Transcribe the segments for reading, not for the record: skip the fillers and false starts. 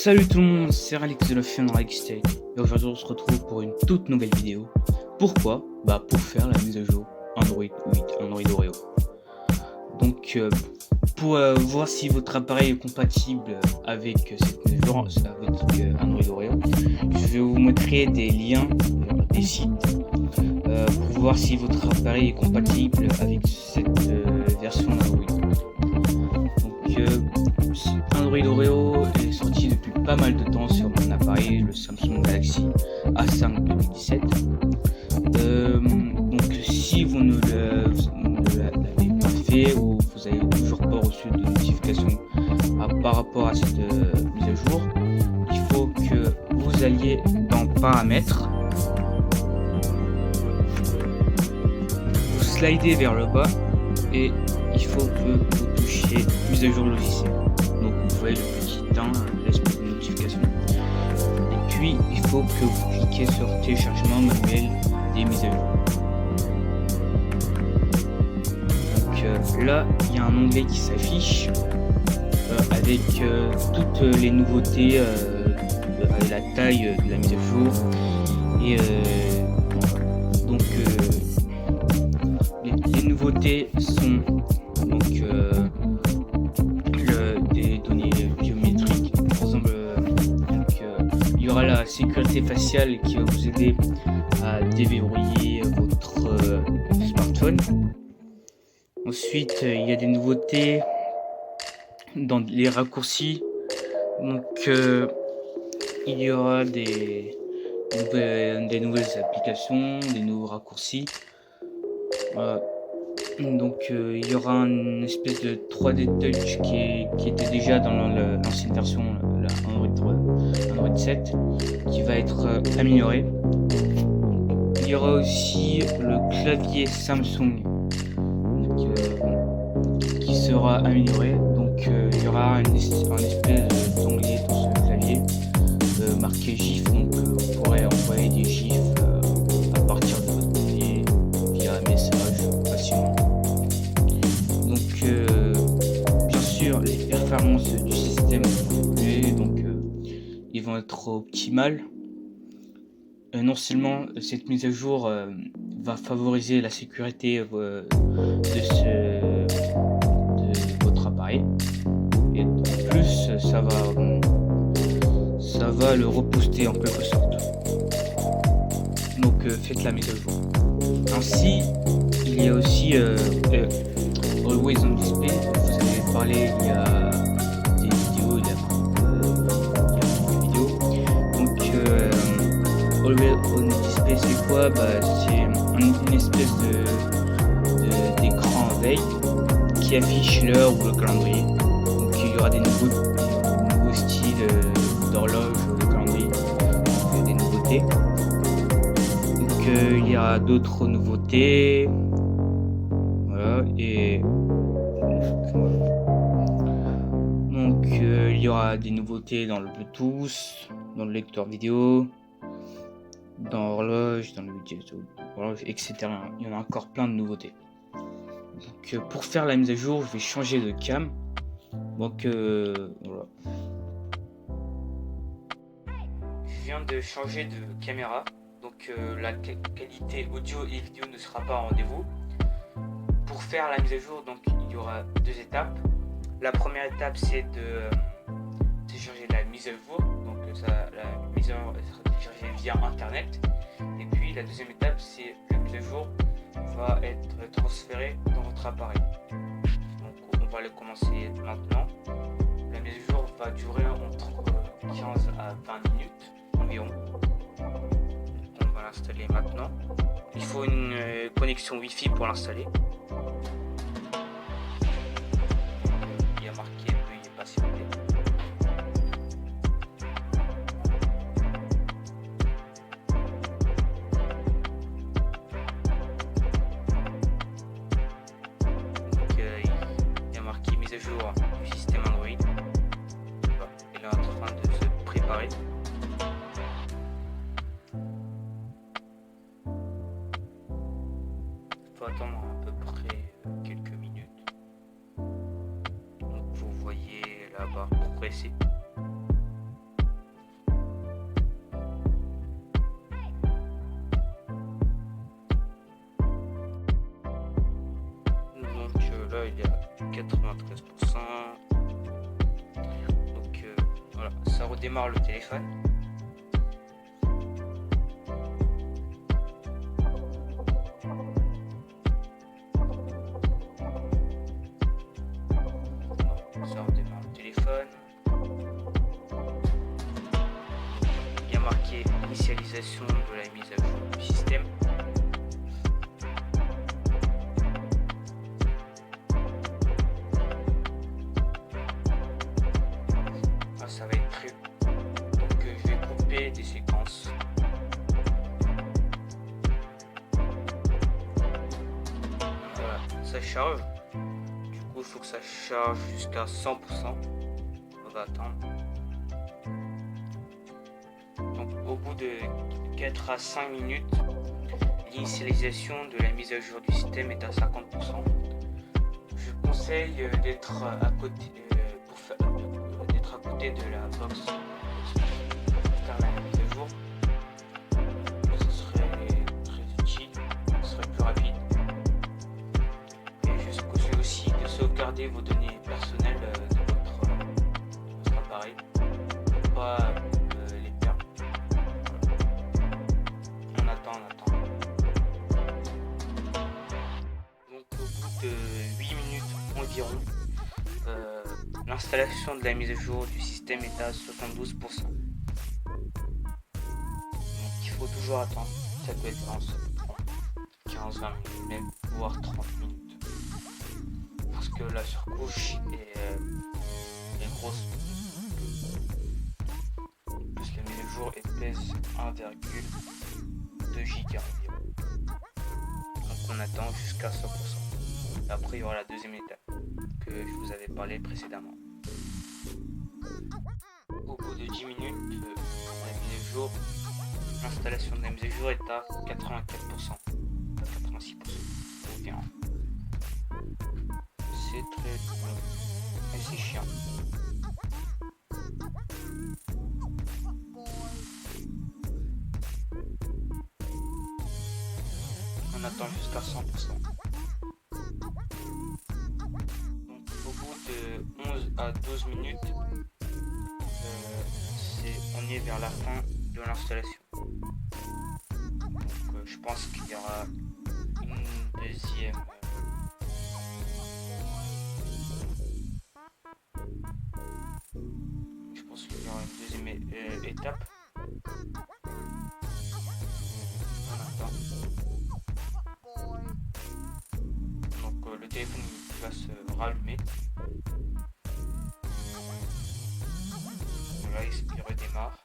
Salut tout le monde, c'est Alex de la chaîne State et aujourd'hui on se retrouve pour une toute nouvelle vidéo. Pourquoi? Pour faire la mise à jour Android 8, Android Oreo. Donc pour voir si votre appareil est compatible avec cette mise à jour, avec Android Oreo, je vais vous montrer des liens, des sites pour voir si votre appareil est compatible avec cette version d'Android. Android Oreo est sorti depuis pas mal de temps sur mon appareil, le Samsung Galaxy A5 2017. Donc si vous ne l'avez pas fait ou vous n'avez toujours pas reçu de notification par rapport à cette mise à jour, il faut que vous alliez dans Paramètres, vous slidez vers le bas et il faut que vous touchiez mise à jour logiciel. Donc vous voyez le petit temps, l'espèce de notification. Et puis il faut que vous cliquez sur téléchargement manuel des mises à jour. Donc là il y a un onglet qui s'affiche avec toutes les nouveautés, avec la taille de la mise à jour et donc les nouveautés sont donc des données biométriques. Par exemple, il y aura la sécurité faciale qui va vous aider à déverrouiller votre smartphone. Ensuite, il y a des nouveautés dans les raccourcis. Donc, il y aura des nouvelles applications, des nouveaux raccourcis. Donc il y aura une espèce de 3D Touch qui était déjà dans l'ancienne version, Android 7, qui va être amélioré. Il y aura aussi le clavier Samsung qui sera amélioré. Donc il y aura un espèce d'onglet dans ce clavier marqué GIF, donc vous pourrez envoyer des GIFs à partir de votre clavier via message facilement. Donc bien sûr les performances du système vont évoluer, donc ils vont être optimales. Non seulement cette mise à jour va favoriser la sécurité de votre appareil, et en plus ça va le rebooster en quelque sorte. Donc faites la mise à jour. Ainsi il y a aussi Always on Display. Vous avez parlé, il y a des vidéos, il y a des vidéos. Donc Always on Display c'est quoi? C'est une espèce d'écran veille qui affiche l'heure ou le calendrier. Donc il y aura des nouveaux styles d'horloge ou de calendrier, donc des nouveautés. Donc il y a d'autres nouveautés. Voilà, et donc il y aura des nouveautés dans le Bluetooth, dans le lecteur vidéo, dans l'horloge, dans le horloge, etc. Il y en a encore plein de nouveautés. Donc pour faire la mise à jour, je vais changer de cam. Donc voilà. Je viens de changer de caméra, donc la qualité audio et vidéo ne sera pas en rendez-vous. Pour faire la mise à jour, donc il y aura deux étapes. La première étape c'est de télécharger la mise à jour, donc la mise à jour sera téléchargée via internet. Et puis la deuxième étape c'est la mise à jour va être transférée dans votre appareil. Donc on va le commencer maintenant. La mise à jour va durer entre 15 à 20 minutes environ. On va l'installer maintenant. Il faut une connexion Wi-Fi pour l'installer. Il y a marqué veuillez patienter. Donc il y a marqué mise à jour du système Android. Il est en train de se préparer. Il faut attendre à peu près quelques minutes. Donc vous voyez la barre progresser. 93%. Donc voilà, ça redémarre le téléphone. Ça redémarre le téléphone. Il y a marqué initialisation de la mise à jour du système. Ça va être prévu. Donc je vais couper des séquences. Voilà, ça charge. Du coup, il faut que ça charge jusqu'à 100%. On va attendre. Donc au bout de 4 à 5 minutes, l'initialisation de la mise à jour du système est à 50%. Je conseille d'être à côté de la box pour faire la mise à jour. Ce serait très utile, ce serait plus rapide. Et je vous conseille aussi de sauvegarder vos données personnelles de votre appareil pour pas les perdre. On attend. Donc au bout de 8 minutes environ, l'installation de la mise à jour du système est à 72%. Donc il faut toujours attendre. Ça peut être 15-20 minutes, même voire 30 minutes. Parce que la surcouche est grosse. En plus la mise à jour pèse 1,2 giga environ. Donc on attend jusqu'à 100%. Et après il y aura la deuxième étape que je vous avais parlé précédemment. Au bout de 10 minutes, la mise à jour, l'installation de la mise à jour est à 84%, à 86% environ. C'est très long et c'est chiant. On attend jusqu'à 100%. Au bout de 11 à 12 minutes, on est vers la fin de l'installation. Donc je pense qu'il y aura une deuxième étape. On attend. Donc le téléphone va se rallumer. Voilà, il redémarre.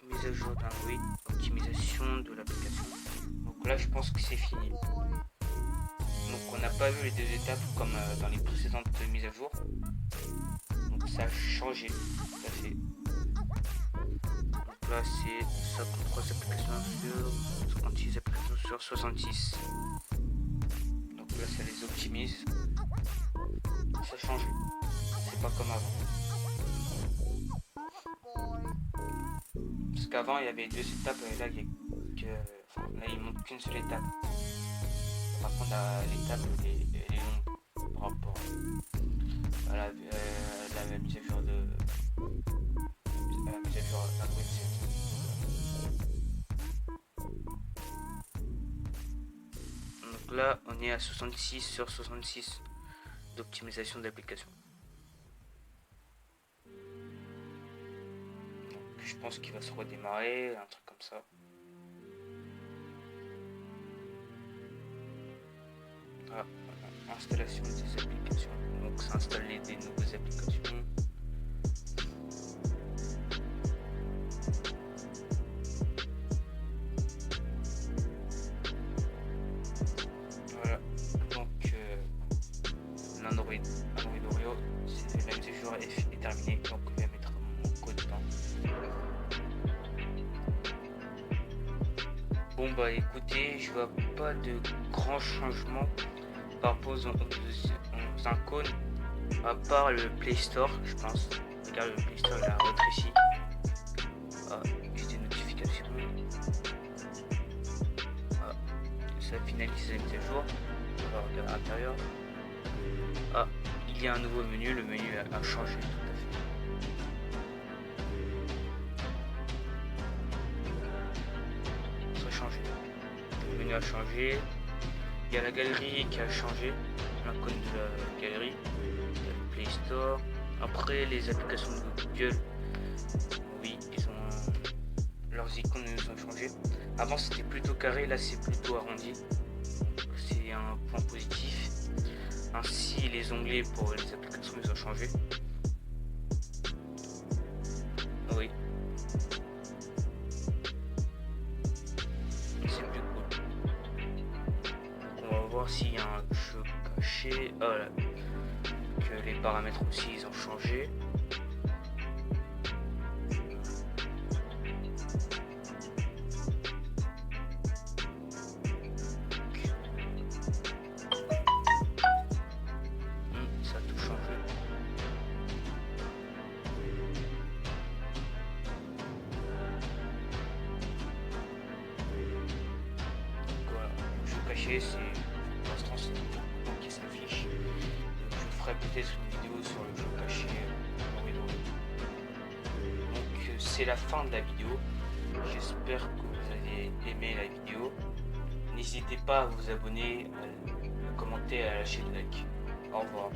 Mise à jour d'Android, optimisation de l'application. Donc là je pense que c'est fini. Donc on n'a pas vu les deux étapes comme dans les précédentes mises à jour. Donc ça a changé tout à fait. Donc là c'est 53 applications sur 56 applications sur 66. Donc là ça les optimise. Ça change. C'est pas comme avant. Parce qu'avant il y avait deux étapes et là il manque qu'une seule étape. Par contre l'étape elle est longue par rapport à la mise à jour d'Android 7. Donc là on est à 66 sur 66 d'optimisation d'application. je pense qu'il va se redémarrer, un truc comme ça. Ah, voilà. Installation des applications. Donc ça installe des nouvelles applications. Voilà. Donc l'Android Oreo, la mise à jour est terminée. Donc je vais mettre mon code dedans. Bon bah écoutez, je vois pas de grands changements par rapport aux icônes, à part le Play Store, je pense. Regarde, le Play Store il a rétréci. Ah, j'ai des notifications. Ah, ça finalise la mise à jour. On va regarder à l'intérieur. Ah, il y a un nouveau menu, le menu a changé tout à fait. Ça a changé. Le menu a changé. Il y a la galerie qui a changé, l'icône de la galerie. Il y a le Play Store. Après, les applications de Google, oui, ils ont leurs icônes ont changé. Avant, c'était plutôt carré, là, c'est plutôt arrondi. C'est un point positif. Ainsi, les onglets pour les applications, ils ont changé. Oui. C'est plus cool. Donc, on va voir s'il y a un jeu caché. Oh là. Que les paramètres aussi, ils ont changé. Ça a tout changé. Voilà, le jeu caché, c'est pour l'instant c'est le bouton qui s'affiche. Je ferai peut-être une vidéo sur le jeu caché Oreo. Donc c'est la fin de la vidéo. J'espère que vous avez aimé la vidéo. N'hésitez pas à vous abonner, à commenter et à lâcher des likes. Au revoir.